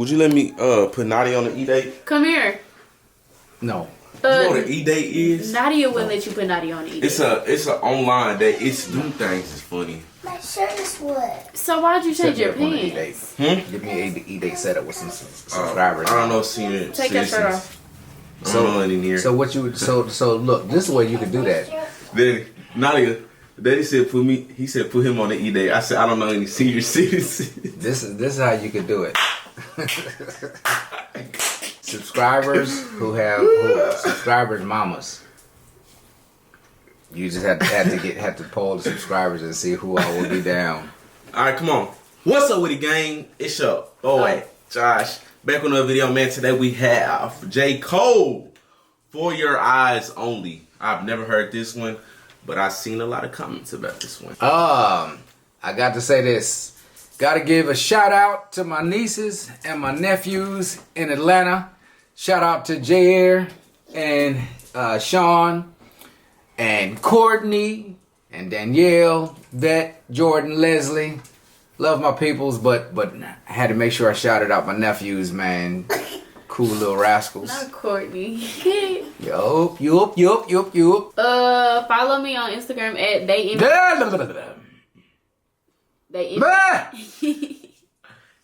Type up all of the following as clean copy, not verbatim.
Would you let me put Nadia on the E-Date? Come here. No. You know what an E-Date is? Nadia wouldn't let you put Nadia on the E-Date. It's a online date. It's them things is funny. My shirt is wet. So why'd you change your pants? Give me a E-Date setup with some subscribers. I don't know, senior Take your shirt off. I don't know any near. So what you would so look, this is where you could do that. Then Nadia, Daddy said put him on the E-Day. I said I don't know any senior citizens. This is how you could do it. Subscribers subscribers mamas. You just have to poll the subscribers and see who all will be down. All right, come on. What's up with the gang? It's your boy Josh. Back on another video, man. Today we have J. Cole, For Your Eyes Only. I've never heard this one, but I've seen a lot of comments about this one. I got to say this. Got to give a shout out to my nieces and my nephews in Atlanta. Shout out to Jair and Sean and Courtney and Danielle, Vet, Jordan, Leslie. Love my peoples, but I had to make sure I shouted out my nephews, man. Cool little rascals. Not Courtney. Yup. Follow me on Instagram at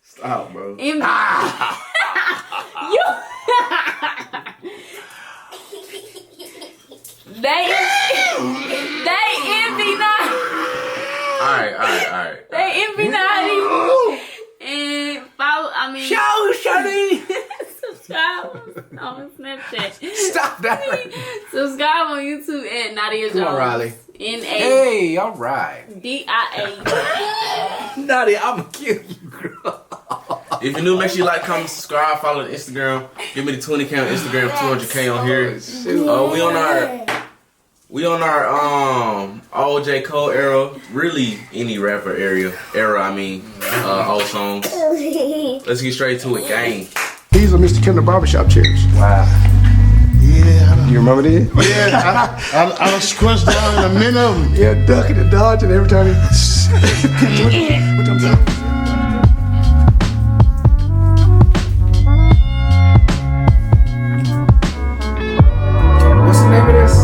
Stop, bro. You. They envy not. All right. They envy naughty. And follow. Subscribe on Snapchat. Stop that. Subscribe on YouTube at Nadia Jones. Come on, Riley. Hey, all right. DIA. Nadia, I'm gonna kill you, girl. If you're new, make sure you like, comment, subscribe, follow the Instagram. Give me the 20K on Instagram, 200K on here. We on our old J. Cole era, really any rapper era. Old songs. Let's get straight to it, gang. These are Mr. Kendall barbershop chairs. Wow. Yeah. You remember these? Yeah, I was scrunched down in a minute of them. Yeah, ducking and dodging every time he... What I'm talking? What's the name of this?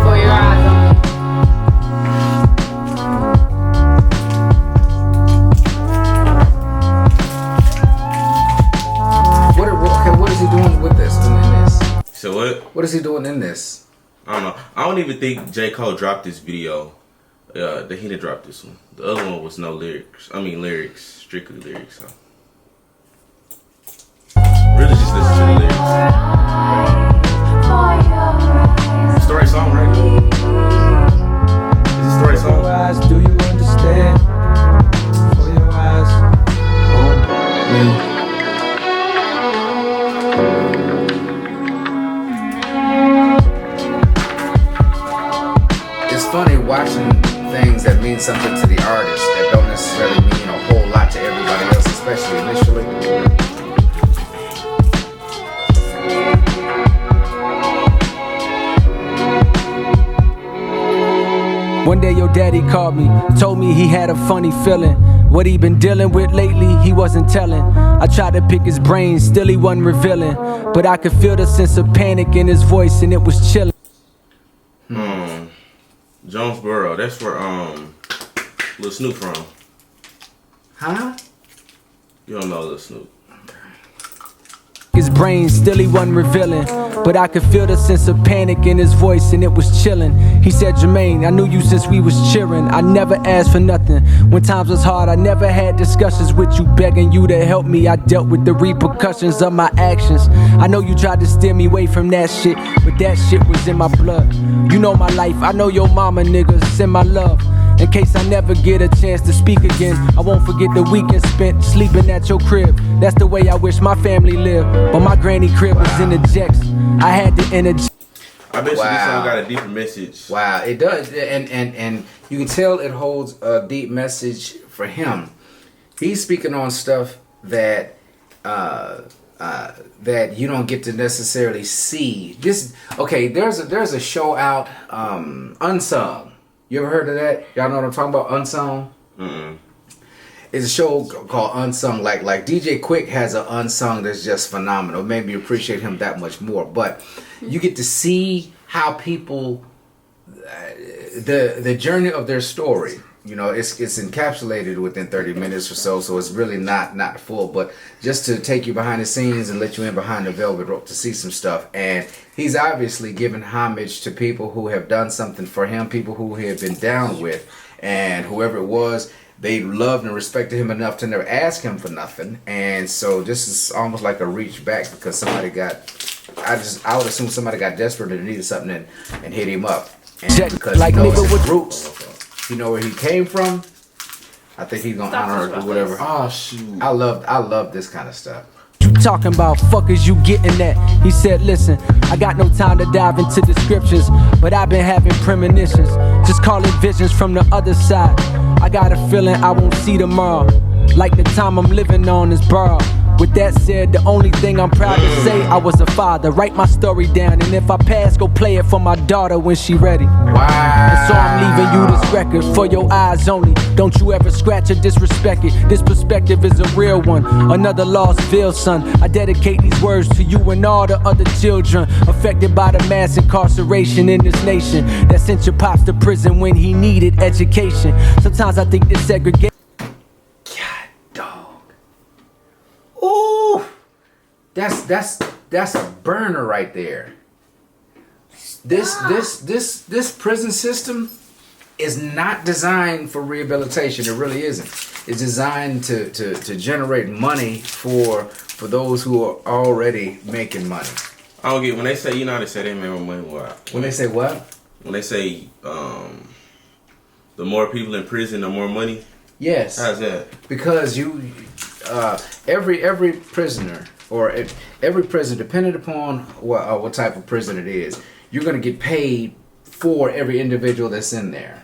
For Your Eyes Only. What is he doing with this? In this? So what? What is he doing in this? I don't know. I don't even think J. Cole dropped this video. He didn't drop this one. The other one was no lyrics. Lyrics, strictly lyrics. So. Really just listen to the lyrics. It's the right song, right? Is this the right song? Do you understand? For your eyes on me. It's funny watching things that mean something to the artist that don't necessarily mean a whole lot to everybody else, especially initially. One day your daddy called me, told me he had a funny feeling. What he been dealing with lately, he wasn't telling. I tried to pick his brain, still he wasn't revealing. But I could feel the sense of panic in his voice and it was chilling. Jonesboro, that's where Lil Snoop from. Huh? You don't know Lil Snoop. His brain, still he wasn't revealing. But I could feel the sense of panic in his voice and it was chilling. He said, Jermaine, I knew you since we was cheering. I never asked for nothing. When times was hard, I never had discussions with you, begging you to help me. I dealt with the repercussions of my actions. I know you tried to steer me away from that shit, but that shit was in my blood. You know my life, I know your mama, nigga. Send my love. In case I never get a chance to speak again, I won't forget the weekend spent sleeping at your crib. That's the way I wish my family lived. But my granny crib was in the jacks. I had to interject. I bet you this song got a deeper message. Wow, it does. And you can tell it holds a deep message for him. He's speaking on stuff that that you don't get to necessarily see. There's a show out, Unsung. You ever heard of that? Y'all know what I'm talking about? Unsung? Mm-mm. It's a show called Unsung. Like DJ Quick has an Unsung that's just phenomenal. It made me appreciate him that much more. But you get to see how people, the journey of their story. You know, it's encapsulated within 30 minutes or so, so it's really not full, but just to take you behind the scenes and let you in behind the velvet rope to see some stuff. And he's obviously given homage to people who have done something for him, people who he had been down with, and whoever it was, they loved and respected him enough to never ask him for nothing. And so this is almost like a reach back because somebody got, I would assume somebody got desperate and needed something and hit him up. And because he knows his roots. You know where he came from. I think he's gonna honor it or whatever. Oh shoot! I love this kind of stuff. You talking about fuckers you getting that? He said, listen, I got no time to dive into the scriptures, but I've been having premonitions. Just call it visions from the other side. I got a feeling I won't see tomorrow, like the time I'm living on is borrowed. With that said, the only thing I'm proud to say, I was a father. Write my story down, and if I pass, go play it for my daughter when she ready. Wow. And so I'm leaving you this record for your eyes only. Don't you ever scratch or disrespect it. This perspective is a real one. Another lost Ville son. I dedicate these words to you and all the other children affected by the mass incarceration in this nation that sent your pops to prison when he needed education. Sometimes I think this segregation. Ooh, that's a burner right there. This prison system is not designed for rehabilitation. It really isn't. It's designed to generate money for those who are already making money. I don't get when they say, you know how they say they make more money. What? When they say what? When they say the more people in prison, the more money. Yes. How's that? Because every prisoner or every prison, depending upon what type of prison it is, you're going to get paid for every individual that's in there.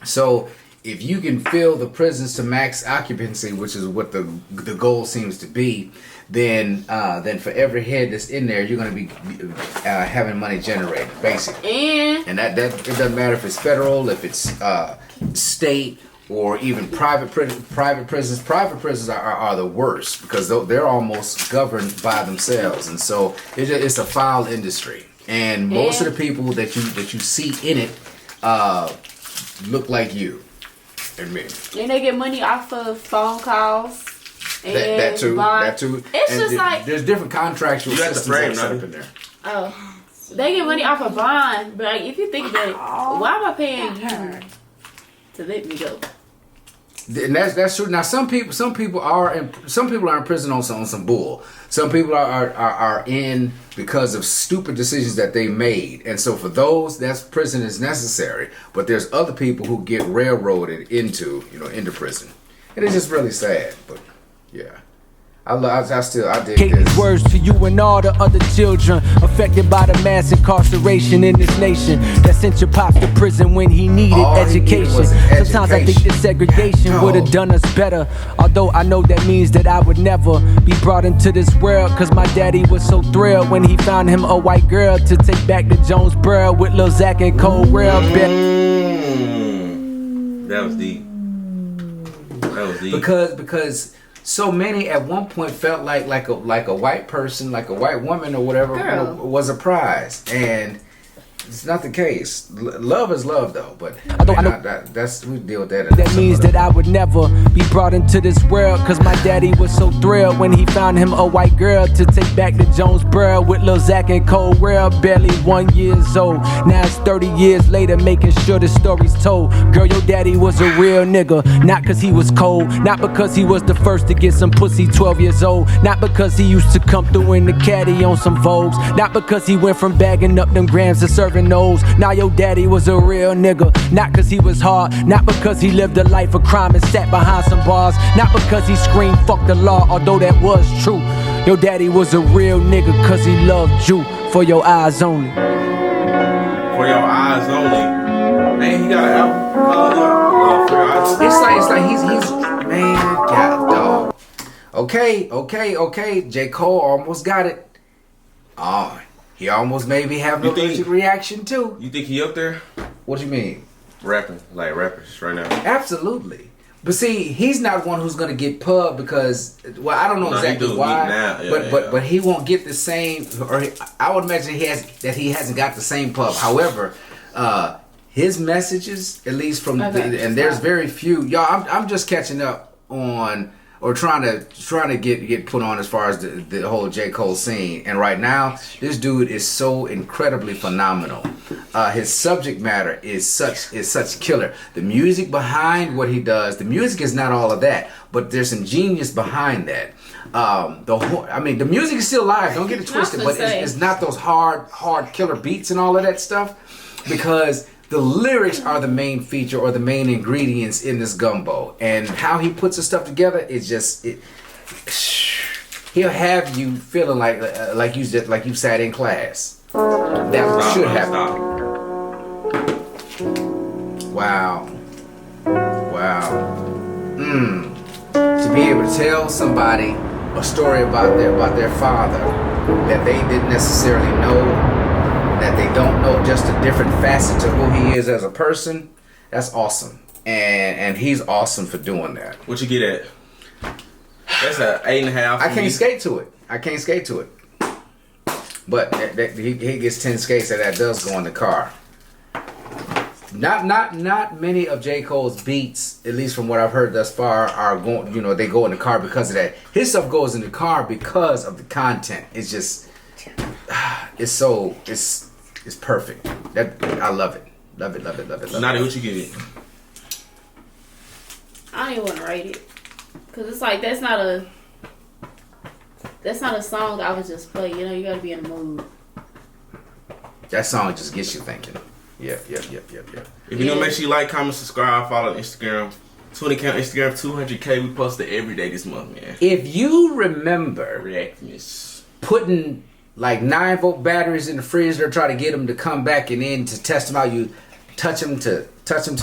So if you can fill the prisons to max occupancy, which is what the goal seems to be, then for every head that's in there, you're going to be having money generated, basically. And that it doesn't matter if it's federal, if it's state, or even private prisons. Private prisons are the worst because they're almost governed by themselves, and so it's a foul industry. And most of the people that you see in it look like you and me. And they get money off of phone calls. And that too. It's and just like there's different contractual systems set up in there. Oh, they get money off of bond, but like, if you think about it, why am I paying you to let me go? And that's true. Now some people are in prison on some bull. Some people are in because of stupid decisions that they made, and so for those, that's prison is necessary. But there's other people who get railroaded into prison, and it's just really sad. But yeah. I dig These this. words to you and all the other children affected by the mass incarceration in this nation that sent your pops to prison when he needed education. Sometimes I think this segregation would have done us better. Although I know that means that I would never be brought into this world, cause my daddy was so thrilled when he found him a white girl to take back to Jonesboro with Lil Zach and Cole Rail. That was deep. Because so many at one point felt like a white person, like a white woman or whatever, was a prize, and it's not the case. Love is love, though. But that's we deal with that. That means that I would never be brought into this world, cause my daddy was so thrilled when he found him a white girl to take back to Jonesboro with Lil Zach and Cole Rail. Barely 1 year old. Now it's 30 years later, making sure the story's told. Girl, your daddy was a real nigga, not cause he was cold, not because he was the first to get some pussy 12 years old, not because he used to come through in the caddy on some Vogues, not because he went from bagging up them grams to serving those. Now your daddy was a real nigga, not cause he was hard, not because he lived a life of crime and sat behind some bars, not because he screamed fuck the law, although that was true. Your daddy was a real nigga cause he loved you for your eyes only. For your eyes only. Man, he got an album. For your eyes only. It's like he's man, God dog. Okay. J. Cole almost got it. Oh, he almost maybe have an allergic reaction too. You think he up there? What do you mean? Rapping, like rappers right now. Absolutely. But see, he's not one who's gonna get pub because, well, I don't know exactly why, but he won't get the same. Or I would imagine he hasn't got the same pub. However, his messages, at least from and there's very few. Y'all, I'm just catching up on or trying to get put on as far as the whole J. Cole scene. And right now, this dude is so incredibly phenomenal. His subject matter is such killer. The music behind what he does, the music is not all of that, but there's some genius behind that. The music is still live. Don't get it twisted, but it's not those hard killer beats and all of that stuff, because the lyrics are the main feature or the main ingredients in this gumbo, and how he puts the stuff together is just he'll have you feeling like you sat in class. That should happen. Wow. To be able to tell somebody a story about their father that they didn't necessarily know, that they don't know, just a different facet to who he is as a person, that's awesome. And he's awesome for doing that. What you get at? That's a 8.5. I can't skate to it. But he gets 10 skates, and that does go in the car. Not many of J. Cole's beats, at least from what I've heard thus far, are going. They go in the car because of that. His stuff goes in the car because of the content. It's just, it's perfect. I love it. Love it. Nadi, what you get it? I don't even want to rate it, cause it's like that's not a song that I would just play. You gotta be in the mood. That song just gets you thinking. Yep. If you know, make sure you like, comment, subscribe, follow on Instagram. 20 count Instagram, 200K. We posted every day this month, man. If you remember Reactness, putting like 9-volt batteries in the freezer, try to get them to come back, and then to test them out, you touch them to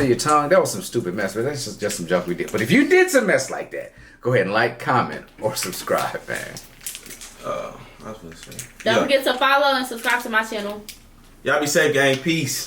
your tongue. That was some stupid mess, but that's just some junk we did. But if you did some mess like that, go ahead and like, comment, or subscribe, man. I was gonna say. Don't forget to follow and subscribe to my channel. Y'all be safe, gang. Peace.